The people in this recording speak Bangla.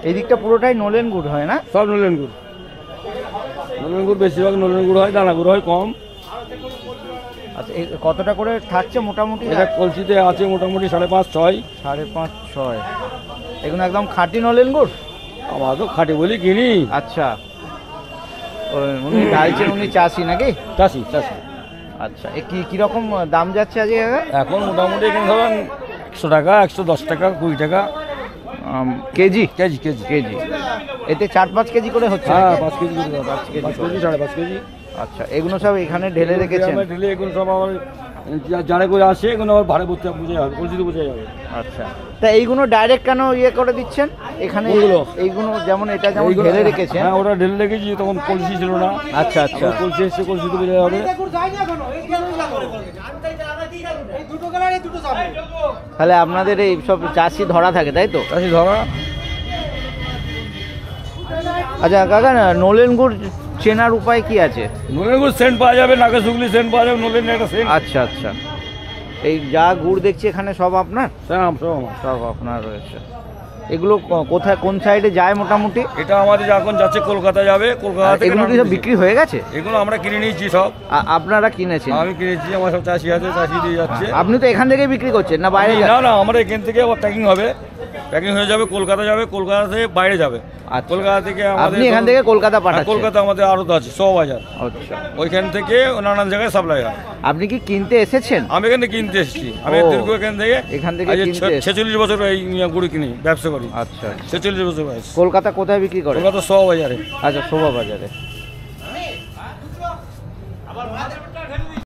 এই দিকটা পুরোটাই নলেন গুড় হয় না? সব নলেন গুড়। নলেন গুড় বেশিরভাগ নলেন গুড় হয়, দানা গুড় হয় কম। আচ্ছা, কতটা করে থাকছে মোটামুটি? এটা কলসিতে আছে মোটামুটি 5.5 6। 5.5 6। এগুলো একদম খাঁটি নলেন গুড়? আমার তো খাঁটি বলি কিনি। আচ্ছা, উনি ঢালছেন, উনি চাষি নাকি? চাষি চাষি। আচ্ছা, কিরকম দাম যাচ্ছে আজকে? এখন মোটামুটি এখানে ধরেন 100 টাকা, 110 টাকা, 20 টাকা কেজি? KG KG KG. এতে 4-5 কেজি করে হচ্ছে? হ্যাঁ, 5 কেজি, 5 কেজি, 5.5 কেজি। আচ্ছা, এগুলো সব এখানে ঢেলে রেখেছেন? ঢেলে এগুলো সব আমার জানে করে আসে, এগুলো আবার ভাড়ে বুঝতে বুঝে যাবে, কলসিতে বুঝে যাবে। আচ্ছা, তা এইগুলো ডাইরেক্ট কেন করে দিচ্ছেন এখানে? এইগুলো যেমন এটা যেমন ঢেলে রেখেছেন। হ্যাঁ, ওটা ঢেলে রেখেছি, তখন কলসি ছিল না। আচ্ছা আচ্ছা, কলসি এসে কলসিতে বুঝে যাবে। তাহলে আপনাদের এই সব চাষি ধরা থাকে, তাই তো? চাষি ধরা। আচ্ছা কাকা, নলেন গুড় চেনার উপায় কি আছে? নলেন গুড় সেন্ট পাওয়া যাবে, নাকে শুকলি সেন্ট পাওয়া যাবে, নলেন একটা সেন্ট। আচ্ছা আচ্ছা, এই যা গুড় দেখছি এখানে সব আপনার? সব আপনার রয়েছে। এগুলো কোথায়, কোন সাইডে যায় মোটামুটি? এটা আমাদের এখন যাচ্ছে কলকাতা যাবে। কলকাতা থেকে এগুলো কি সব বিক্রি হয়ে গেছে? এগুলো আমরা কিনে নিয়েছি সব। আপনারা কিনেছেন? আমি কিনেছি, আমার সব চাষি আছে, চাষি দিয়ে যাচ্ছে। আপনি তো এখান থেকেই বিক্রি করছেন না বাইরে? না না, আমরা এখান থেকে আবার প্যাকিং হবে, প্যাকিং হয়ে যাবে, কলকাতা যাবে, কলকাতা থেকে বাইরে যাবে। কলকাতা থেকে আপনি এখান থেকে কলকাতা পাঠাচ্ছেন? কলকাতা আমাদের আড়ত আছে 100 বাজার। আচ্ছা, ওইখান থেকে নানান জায়গায় সাপ্লাই হয়। আপনি কি কিনতে এসেছেন? আমি এখান থেকে কিনতে এসেছি। আমি দীর্ঘ এখান থেকে 46 বছর এই গুড়ি কিনি, ব্যবসা করি। আচ্ছা, 46 বছর বয়স। কলকাতা কোথায় বিক্রি করে? কলকাতা 100 বাজারে। আচ্ছা, শোভা বাজারে।